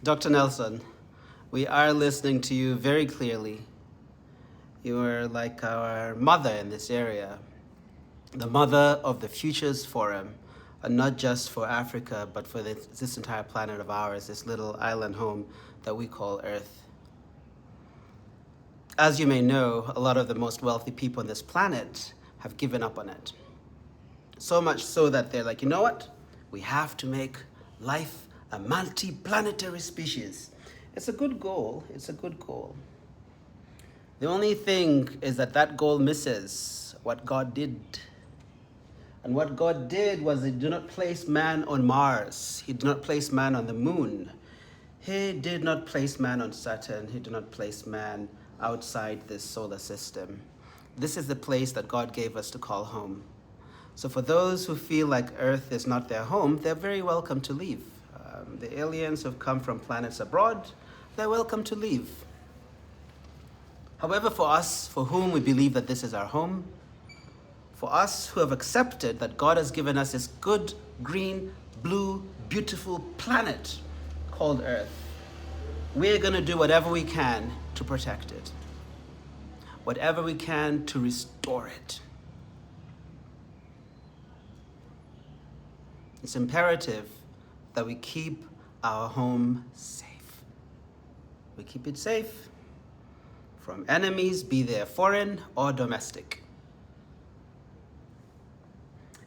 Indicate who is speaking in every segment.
Speaker 1: Dr. Nelson, we are listening to you very clearly. You are like our mother in this area, the mother of the Futures Forum, and not just for Africa, but for this entire planet of ours, this little island home that we call Earth. As you may know, a lot of the most wealthy people on this planet have given up on it. So much so that they're like, you know what? We have to make life a multi-planetary species. It's a good goal. It's a good goal. The only thing is that goal misses what God did. And what God did was He did not place man on Mars. He did not place man on the moon. He did not place man on Saturn. He did not place man outside this solar system. This is the place that God gave us to call home. So for those who feel like Earth is not their home, they're very welcome to leave. The aliens who've come from planets abroad, they're welcome to leave. However, for us, for whom we believe that this is our home, for us who have accepted that God has given us this good, green, blue, beautiful planet called Earth, we're going to do whatever we can to protect it, whatever we can to restore it. It's imperative that we keep our home safe. We keep it safe from enemies, be they foreign or domestic.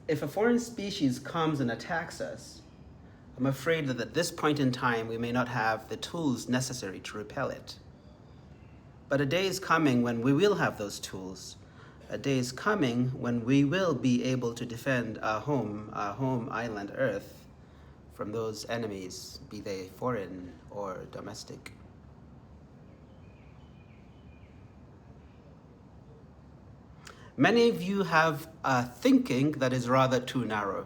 Speaker 1: If a foreign species comes and attacks us, I'm afraid that at this point in time, we may not have the tools necessary to repel it. But a day is coming when we will have those tools. A day is coming when we will be able to defend our home island Earth, from those enemies, be they foreign or domestic. Many of you have a thinking that is rather too narrow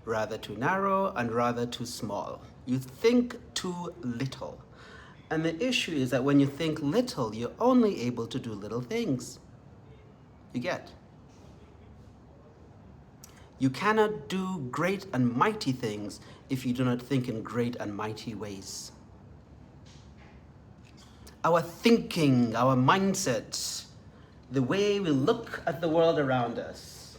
Speaker 1: and rather too small. You think too little. And the issue is that when you think little, you're only able to do little things. You get? You cannot do great and mighty things if you do not think in great and mighty ways. Our thinking, our mindset, the way we look at the world around us,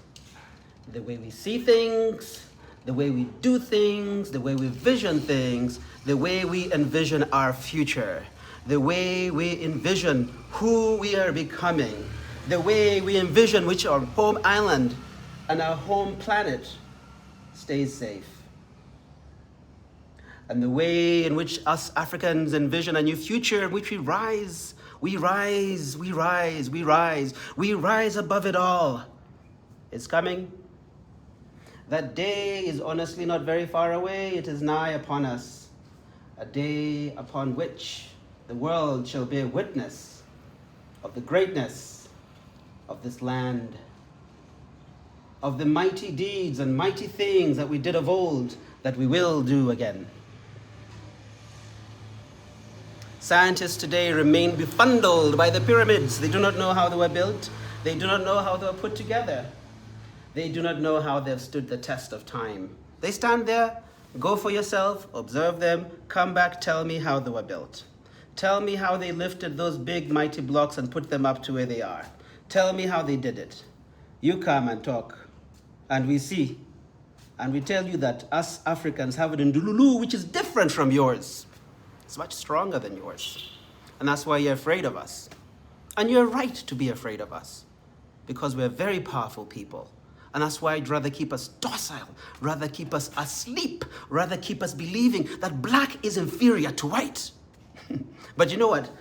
Speaker 1: the way we see things, the way we do things, the way we vision things, the way we envision our future, the way we envision who we are becoming, the way we envision which our home island and our home planet stays safe. And the way in which us Africans envision a new future in which we rise above it all. It's coming. That day is honestly not very far away. It is nigh upon us. A day upon which the world shall bear witness of the greatness of this land, of the mighty deeds and mighty things that we did of old, that we will do again. Scientists today remain befuddled by the pyramids. They do not know how they were built. They do not know how they were put together. They do not know how they have stood the test of time. They stand there, go for yourself, observe them, come back, tell me how they were built. Tell me how they lifted those big mighty blocks and put them up to where they are. Tell me how they did it. You come and talk, and we see, and we tell you that us Africans have it in Dululu, which is different from yours. It's much stronger than yours. And that's why you're afraid of us. And you're right to be afraid of us, because we're very powerful people. And that's why I'd rather keep us docile, rather keep us asleep, rather keep us believing that black is inferior to white. But you know what?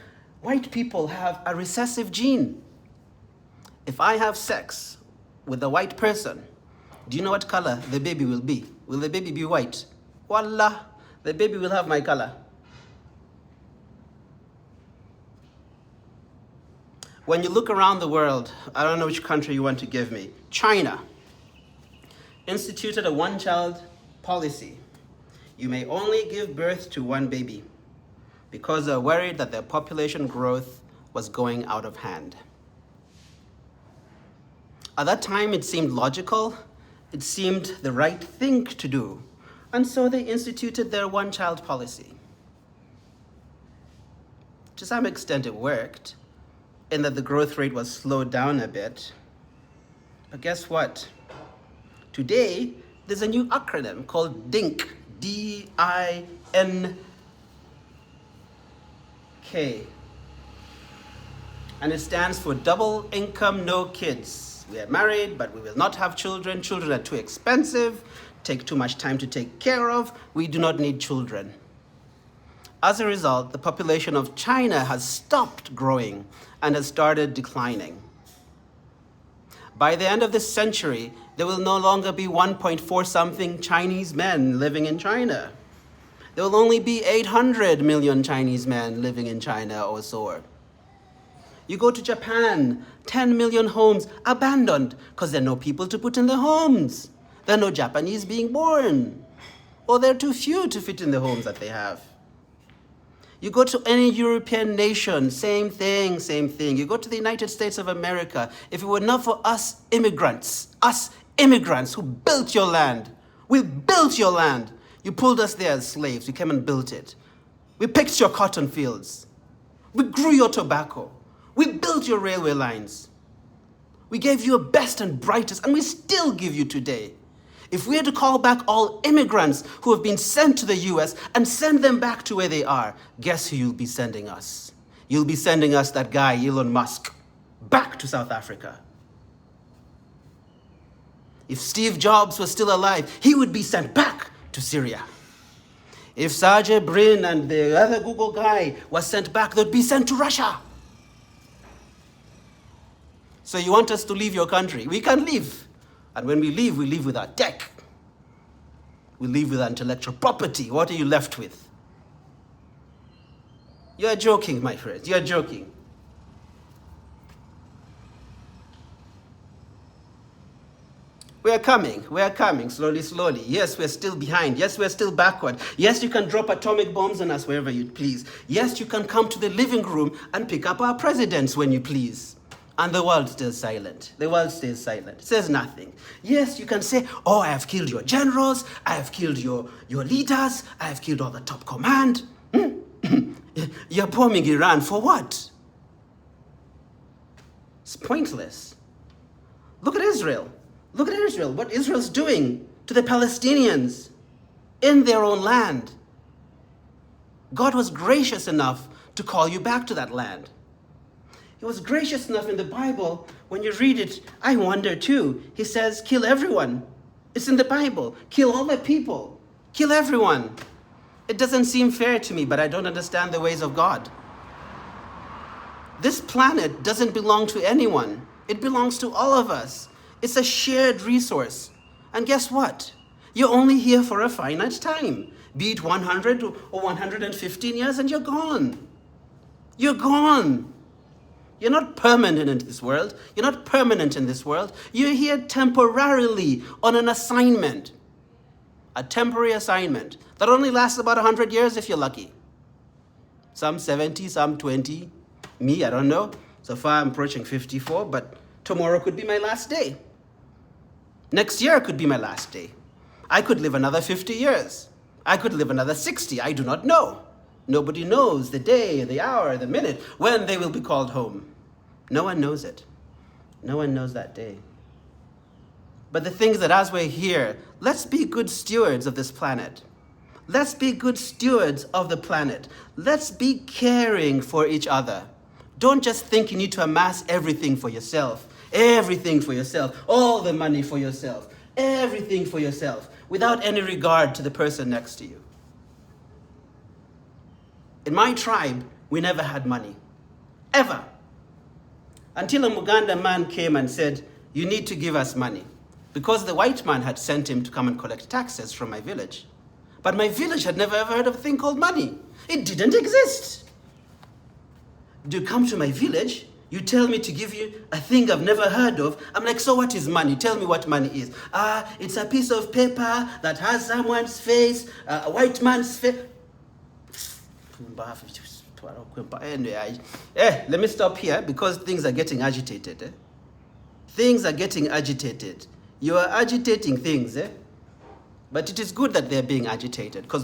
Speaker 1: White people have a recessive gene. If I have sex with a white person, do you know what color the baby will be? Will the baby be white? Wallah, the baby will have my color. When you look around the world, I don't know which country you want to give me. China instituted a one-child policy. You may only give birth to one baby because they're worried that their population growth was going out of hand. At that time, it seemed logical. It seemed the right thing to do. And so they instituted their one-child policy. To some extent it worked, in that the growth rate was slowed down a bit. But guess what? Today, there's a new acronym called DINK, D-I-N-K. And it stands for double income, no kids. We are married, but we will not have children. Children are too expensive, take too much time to take care of. We do not need children. As a result, the population of China has stopped growing and has started declining. By the end of this century, there will no longer be 1.4-something Chinese men living in China. There will only be 800 million Chinese men living in China or so. You go to Japan, 10 million homes abandoned because there are no people to put in the homes. There are no Japanese being born. Or there are too few to fit in the homes that they have. You go to any European nation, same thing, same thing. You go to the United States of America. If it were not for us immigrants who built your land, we built your land. You pulled us there as slaves. We came and built it. We picked your cotton fields. We grew your tobacco. We built your railway lines. We gave you the best and brightest, and we still give you today. If we had to call back all immigrants who have been sent to the US and send them back to where they are, guess who you'll be sending us? You'll be sending us that guy, Elon Musk, back to South Africa. If Steve Jobs was still alive, he would be sent back to Syria. If Sergey Brin and the other Google guy was sent back, they'd be sent to Russia. So you want us to leave your country? We can leave. And when we leave with our tech. We leave with our intellectual property. What are you left with? You're joking, my friends. You're joking. We are coming, slowly. Yes, we're still behind. Yes, we're still backward. Yes, you can drop atomic bombs on us wherever you please. Yes, you can come to the living room and pick up our presidents when you please. And the world stays silent. The world stays silent. It says nothing. Yes, you can say, oh, I have killed your generals. I have killed your leaders. I have killed all the top command. You're bombing Iran for what? It's pointless. Look at Israel. Look at Israel. What Israel's doing to the Palestinians in their own land. God was gracious enough to call you back to that land. He was gracious enough in the Bible. When you read it, I wonder too. He says, kill everyone. It's in the Bible. Kill all the people. Kill everyone. It doesn't seem fair to me, but I don't understand the ways of God. This planet doesn't belong to anyone. It belongs to all of us. It's a shared resource. And guess what? You're only here for a finite time. Be it 100 or 115 years and you're gone. You're gone. You're not permanent in this world. You're not permanent in this world. You're here temporarily on an assignment. A temporary assignment that only lasts about 100 years if you're lucky. Some 70, some 20. Me, I don't know. So far I'm approaching 54, but tomorrow could be my last day. Next year could be my last day. I could live another 50 years. I could live another 60. I do not know. Nobody knows the day, the hour, the minute, when they will be called home. No one knows it. No one knows that day. But the thing is that as we're here, let's be good stewards of this planet. Let's be good stewards of the planet. Let's be caring for each other. Don't just think you need to amass everything for yourself. Everything for yourself. All the money for yourself. Everything for yourself. Without any regard to the person next to you. In my tribe, we never had money. Ever. Until a Muganda man came and said, you need to give us money. Because the white man had sent him to come and collect taxes from my village. But my village had never ever heard of a thing called money. It didn't exist. You come to my village, you tell me to give you a thing I've never heard of. I'm like, so what is money? Tell me what money is. It's a piece of paper that has someone's face, a white man's face. Anyway, let me stop here because things are getting agitated. Things are getting agitated. You are agitating things, but it is good that they're being agitated because